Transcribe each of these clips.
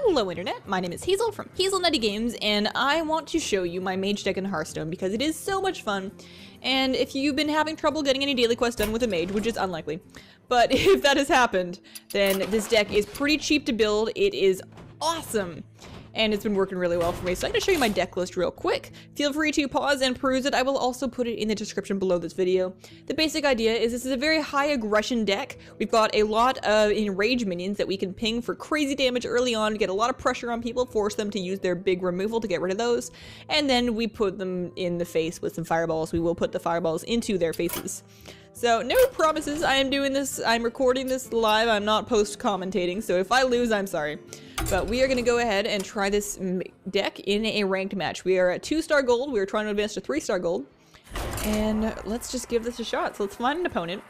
Hello Internet, my name is Hazel from Hazel Nutty Games, and I want to show you my mage deck in Hearthstone because it is so much fun. And if you've been having trouble getting any daily quests done with a mage, which is unlikely, but if that has happened, then this deck is pretty cheap to build. It is awesome, and it's been working really well for me. So I'm going to show you my deck list real quick. Feel free to pause and peruse it. I will also put it in the description below this video. The basic idea is this is a very high aggression deck. We've got a lot of enraged minions that we can ping for crazy damage early on, get a lot of pressure on people, force them to use their big removal to get rid of those, and then we put them in the face with some fireballs. We will put the fireballs into their faces. So no promises. I am doing this, I'm recording this live, I'm not post-commentating, so if I lose, I'm sorry. But we are going to go ahead and try this deck in a ranked match. We are at 2-star gold, we are trying to advance to 3-star gold. And let's just give this a shot, so let's find an opponent.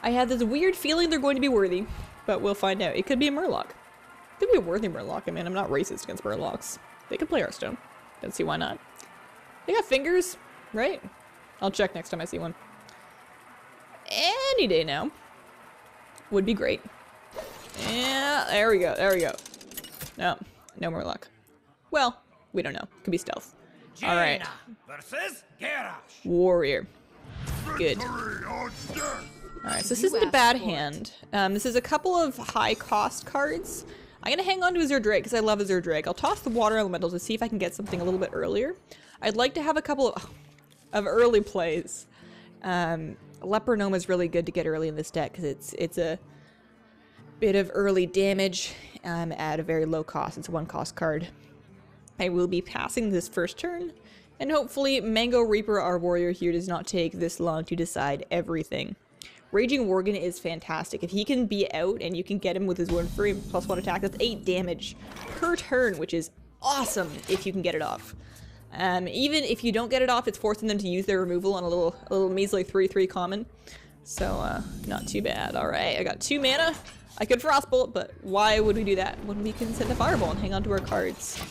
I have this weird feeling they're going to be worthy, but we'll find out. It could be a Murloc. It could be a worthy Murloc. I mean, I'm not racist against Murlocs. They could play Hearthstone. Don't see why not. They got fingers, right? I'll check next time I see one. Any day now would be great. Yeah, there we go, there we go. No, no more luck. Well, we don't know. Could be stealth. All right. Warrior. Good. All right, so this isn't a bad hand. This is a couple of high cost cards. I'm gonna hang on to Azure Drake because I love Azure Drake. I'll toss the water elemental to see if I can get something a little bit earlier. I'd like to have a couple of early plays. Leper Gnome is really good to get early in this deck because it's a bit of early damage at a very low cost. It's a 1-cost card. I will be passing this first turn, and hopefully Mango Reaper, our warrior here, does not take this long to decide everything. Raging Worgen is fantastic. If he can be out and you can get him with his 1-free +1 attack, that's 8 damage per turn, which is awesome if you can get it off. Even if you don't get it off, it's forcing them to use their removal on a little measly 3/3 common. So, not too bad. Alright, I got 2 mana. I could Frostbolt, but why would we do that when we can send a Fireball and hang on to our cards?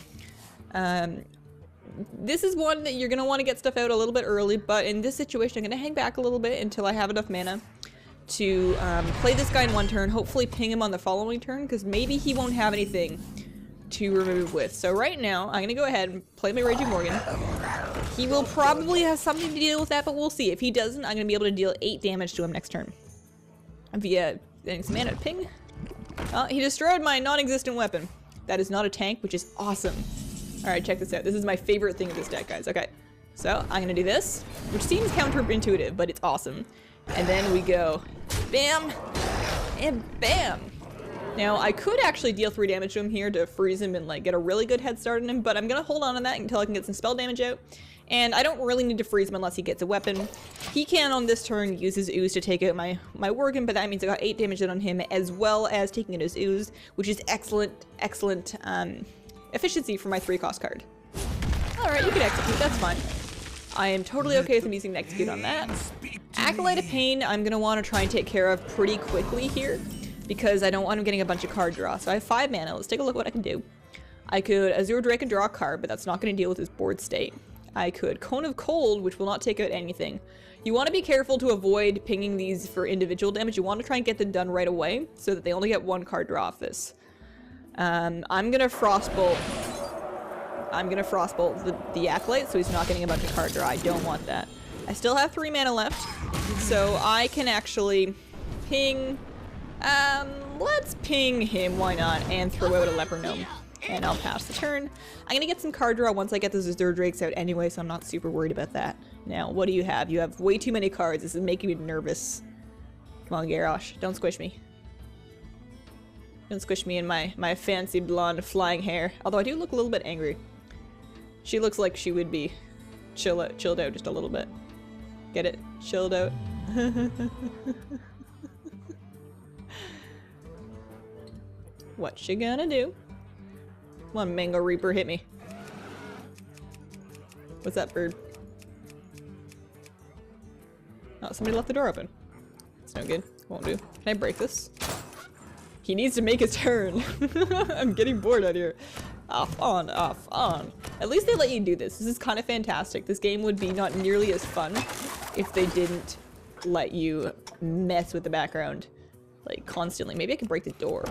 This is one that you're going to want to get stuff out a little bit early, but in this situation, I'm going to hang back a little bit until I have enough mana to play this guy in 1 turn, hopefully ping him on the following turn, because maybe he won't have anything to remove with. So right now, I'm going to go ahead and play my Raging Worgen. He will probably have something to deal with that, but we'll see. If he doesn't, I'm going to be able to deal 8 damage to him next turn via getting some mana to ping. He destroyed my non-existent weapon. That is not a tank, which is awesome. Alright, check this out. This is my favorite thing of this deck, guys. Okay, so I'm going to do this, which seems counterintuitive, but it's awesome. And then we go bam and bam. Now, I could actually deal 3 damage to him here to freeze him and like get a really good head start on him, but I'm going to hold on to that until I can get some spell damage out. And I don't really need to freeze him unless he gets a weapon. He can, on this turn, use his ooze to take out my Worgen, but that means I got 8 damage in on him, as well as taking out his ooze, which is excellent efficiency for my 3-cost card. Alright, you can execute, that's fine. I am totally okay with him using an execute on that. Acolyte of Pain, I'm going to want to try and take care of pretty quickly here, because I don't want him getting a bunch of card draw. So I have 5 mana. Let's take a look at what I can do. I could Azure Drake and draw a card, but that's not going to deal with his board state. I could Cone of Cold, which will not take out anything. You want to be careful to avoid pinging these for individual damage. You want to try and get them done right away so that they only get 1 card draw off this. I'm going to Frostbolt. I'm going to Frostbolt the Acolyte so he's not getting a bunch of card draw. I don't want that. I still have 3 mana left, so I can actually ping... let's ping him, why not, and throw out a Leper Gnome. And I'll pass the turn. I'm gonna get some card draw once I get those Azure Drakes out anyway, so I'm not super worried about that. Now, what do you have? You have way too many cards. This is making me nervous. Come on, Garrosh, don't squish me. Don't squish me in my fancy blonde flying hair. Although I do look a little bit angry. She looks like she would be chilled out just a little bit. Get it? Chilled out. What you gonna do? Come on, Mango Reaper, hit me. What's that bird? Oh, somebody left the door open. It's no good. Won't do. Can I break this? He needs to make his turn. I'm getting bored out here. Off, on, off, on. At least they let you do this. This is kind of fantastic. This game would be not nearly as fun if they didn't let you mess with the background like constantly. Maybe I can break the door.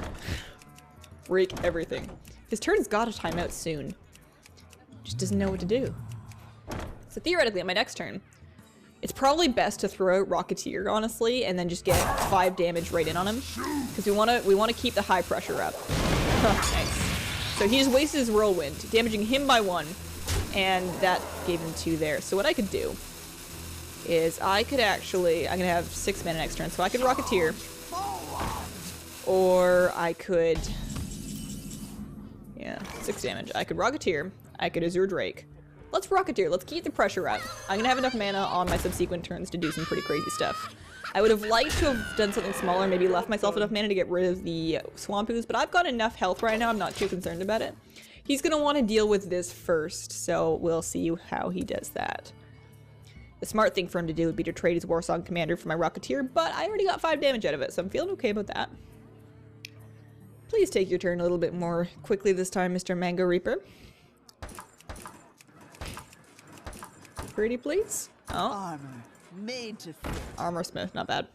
break everything. His turn's got a timeout soon. Just doesn't know what to do. So theoretically, on my next turn, it's probably best to throw out Rocketeer, honestly, and then just get 5 damage right in on him. Because we wanna keep the high pressure up. Nice. So he just wasted his Whirlwind, damaging him by 1, and that gave him 2 there. So what I could do is I could actually, I'm gonna have 6 mana next turn, so I could Rocketeer, or I could, yeah, 6 damage. I could Rocketeer, I could Azure Drake. Let's Rocketeer, let's keep the pressure up. I'm gonna have enough mana on my subsequent turns to do some pretty crazy stuff. I would have liked to have done something smaller, maybe left myself enough mana to get rid of the Swamp Ooze, but I've got enough health right now, I'm not too concerned about it. He's gonna want to deal with this first, so we'll see how he does that. The smart thing for him to do would be to trade his Warsong Commander for my Rocketeer, but I already got 5 damage out of it, so I'm feeling okay about that. Please take your turn a little bit more quickly this time, Mr. Mango Reaper. Pretty please. Oh. Armor made to fit. Armor Smith, not bad.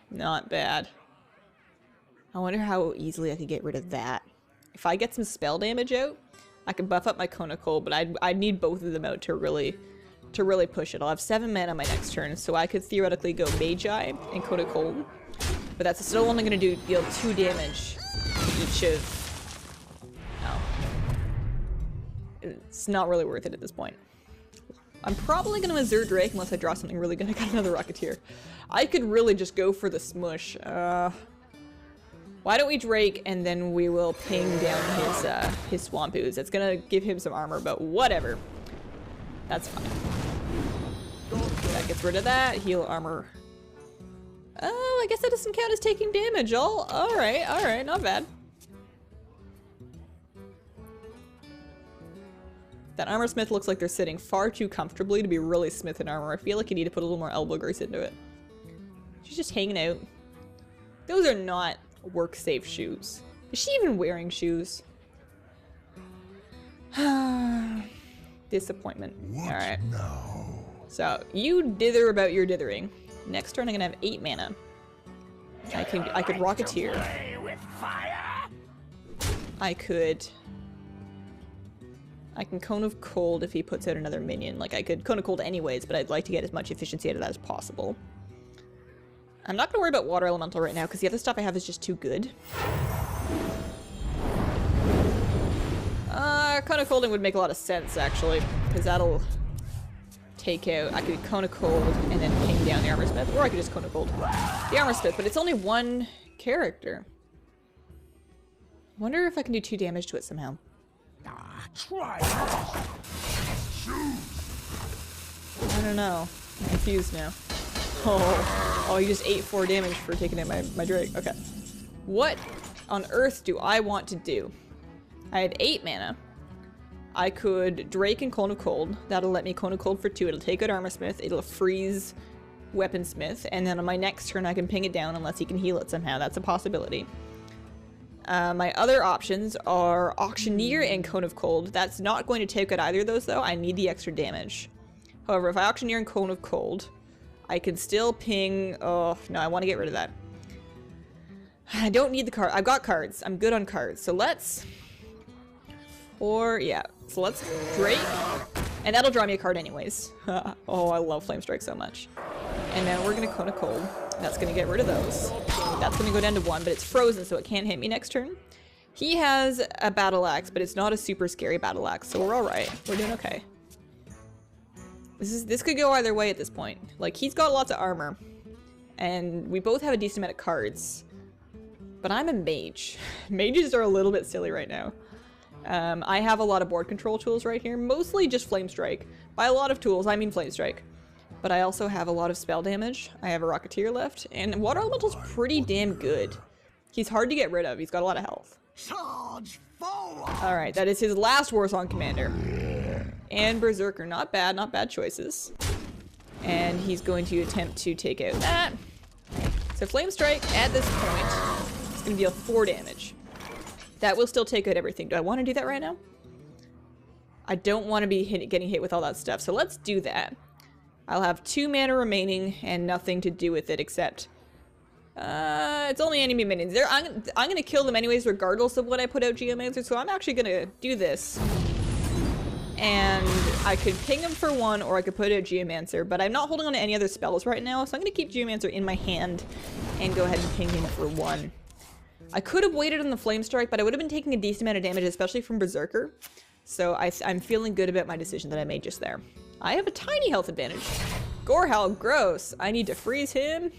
Not bad. I wonder how easily I could get rid of that. If I get some spell damage out, I can buff up my Cone of Cold, but I'd need both of them out to really push it. I'll have 7 mana my next turn, so I could theoretically go Magi and Cone of Cold. But that's still only going to deal 2 damage each of... No. It's not really worth it at this point. I'm probably going to Azure Drake unless I draw something really good. I got another Rocketeer. I could really just go for the smush. Why don't we Drake and then we will ping down his Swamp Ooze. That's going to give him some armor, but whatever. That's fine. That gets rid of that. Heal armor. Oh, I guess that doesn't count as taking damage. Alright, not bad. That Armor Smith looks like they're sitting far too comfortably to be really Smith in armor. I feel like you need to put a little more elbow grease into it. She's just hanging out. Those are not work-safe shoes. Is she even wearing shoes? Disappointment. Alright. So, you dither about your dithering. Next turn I'm gonna have 8 mana. I could Rocketeer. I can Cone of Cold if he puts out another minion. Like, I could Cone of Cold anyways, but I'd like to get as much efficiency out of that as possible. I'm not gonna worry about Water Elemental right now, because the other stuff I have is just too good. Cone of Colding would make a lot of sense, actually, because that'll take out... I could Cone of Cold and then ping down the Armor Smith, or I could just Cone of Cold the Armor Smith, but it's only 1 character. Wonder if I can do 2 damage to it somehow. Try. I don't know. I'm confused now. Oh, you just ate 4 damage for taking out my Drake. Okay. What on earth do I want to do? I have 8 mana. I could Drake and Cone of Cold. That'll let me Cone of Cold for 2. It'll take out Armor Smith. It'll freeze Weaponsmith. And then on my next turn I can ping it down unless he can heal it somehow. That's a possibility. My other options are Auctioneer and Cone of Cold. That's not going to take out either of those, though. I need the extra damage. However, if I Auctioneer and Cone of Cold, I can still ping... Oh, no, I want to get rid of that. I don't need the card. I've got cards. I'm good on cards. So let's... yeah. So let's Drake. And that'll draw me a card anyways. Oh, I love Flamestrike so much. And then we're going to Cone of Cold. That's going to get rid of those. That's going to go down to 1, but it's frozen, so it can't hit me next turn. He has a Battle Axe, but it's not a super scary Battle Axe, so we're alright. We're doing okay. This could go either way at this point. Like, he's got lots of armor, and we both have a decent amount of cards. But I'm a mage. Mages are a little bit silly right now. I have a lot of board control tools right here, mostly just Flamestrike. By a lot of tools, I mean Flamestrike. But I also have a lot of spell damage. I have a Rocketeer left, and Water Elemental's pretty damn good. He's hard to get rid of. He's got a lot of health. Charge forward. Alright, that is his last Warsong Commander. And Berserker. Not bad choices. And he's going to attempt to take out that. So Flamestrike, at this point, is going to deal 4 damage. That will still take out everything. Do I want to do that right now? I don't want to be getting hit with all that stuff, so let's do that. I'll have 2 mana remaining and nothing to do with it except It's only enemy minions. I'm gonna kill them anyways, regardless of what I put out Geomancer, so I'm actually gonna do this. And I could ping him for 1, or I could put out Geomancer, but I'm not holding on to any other spells right now, so I'm gonna keep Geomancer in my hand and go ahead and ping him for 1. I could have waited on the Flamestrike, but I would have been taking a decent amount of damage, especially from Berserker. So I'm feeling good about my decision that I made just there. I have a tiny health advantage. Gorehowl, gross. I need to freeze him.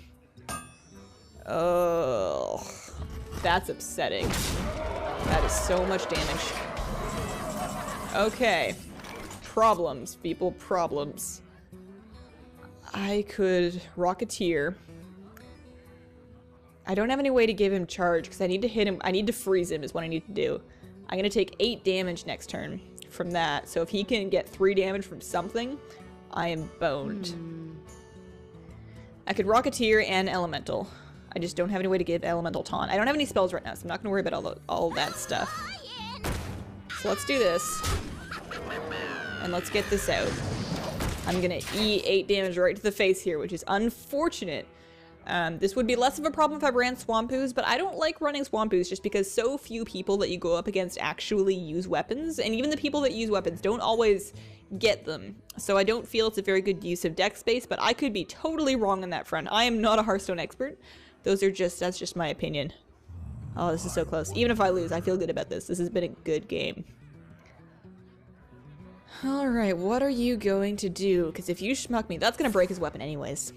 Oh, that's upsetting. That is so much damage. Okay. Problems, people, problems. I could Rocketeer. I don't have any way to give him charge because I need to hit him. I need to freeze him is what I need to do. I'm going to take 8 damage next turn from that. So if he can get 3 damage from something, I am boned. I could Rocketeer and Elemental. I just don't have any way to give Elemental Taunt. I don't have any spells right now, so I'm not going to worry about all that stuff. So let's do this. And let's get this out. I'm going to E8 damage right to the face here, which is unfortunate. This would be less of a problem if I ran Swampoos, but I don't like running Swampoos just because so few people that you go up against actually use weapons, and even the people that use weapons don't always get them. So I don't feel it's a very good use of deck space, but I could be totally wrong on that front. I am not a Hearthstone expert. That's just my opinion. Oh, this is so close. Even if I lose, I feel good about this. This has been a good game. Alright, what are you going to do? Because if you schmuck me, that's going to break his weapon anyways.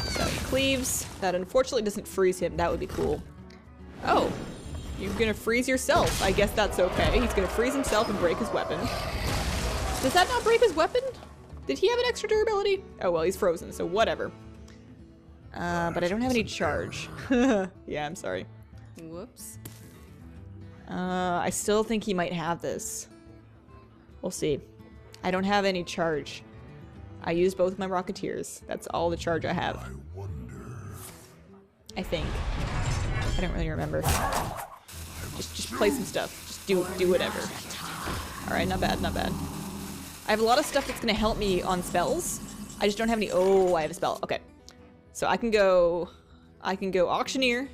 So he cleaves. That unfortunately doesn't freeze him. That would be cool. Oh, you're gonna freeze yourself. I guess that's okay. He's gonna freeze himself and break his weapon. Does that not break his weapon? Did he have an extra durability? Oh well, he's frozen, so whatever. But I don't have any charge. Yeah, I'm sorry. Whoops. I still think he might have this. We'll see. I don't have any charge. I used both my Rocketeers. That's all the charge I have. I think. I don't really remember. Just play some stuff. Just do whatever. Alright, not bad, not bad. I have a lot of stuff that's gonna help me on spells. I just don't have any. Oh, I have a spell. Okay. So I can go Auctioneer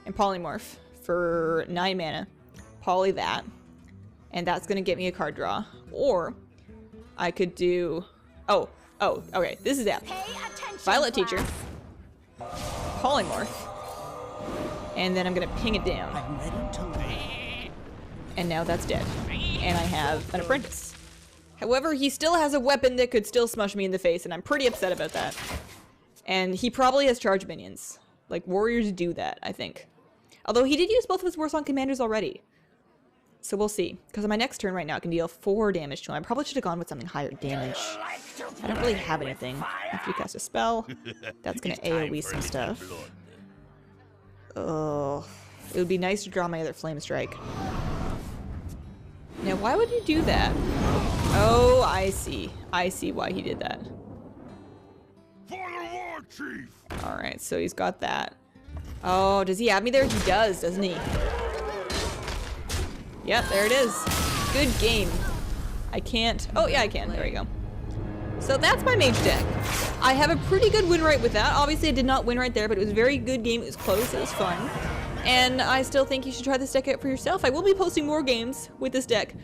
and Polymorph for 9 mana. Poly that. And that's gonna get me a card draw. Or I could do Oh, okay, this is that. Violet Teacher, Polymorph, and then I'm gonna ping it down. And now that's dead. And I have an apprentice. However, he still has a weapon that could still smush me in the face, and I'm pretty upset about that. And he probably has charge minions. Like, warriors do that, I think. Although he did use both of his Warsong commanders already. So we'll see. Because on my next turn right now, I can deal 4 damage to him. I probably should have gone with something higher damage. I don't really have anything. After you cast a spell, that's going to AoE some stuff. Oh, it would be nice to draw my other Flamestrike. Now, why would you do that? Oh, I see. I see why he did that. Alright, so he's got that. Oh, does he have me there? He does, doesn't he? Yep, there it is. Good game. I can't. Oh, yeah, I can. There we go. So that's my mage deck. I have a pretty good win rate with that. Obviously, I did not win right there, but it was a very good game. It was close. It was fun. And I still think you should try this deck out for yourself. I will be posting more games with this deck.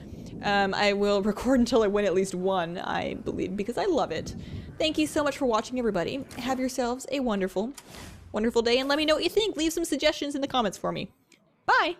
I will record until I win at least one, I believe, because I love it. Thank you so much for watching, everybody. Have yourselves a wonderful, wonderful day, and let me know what you think. Leave some suggestions in the comments for me. Bye!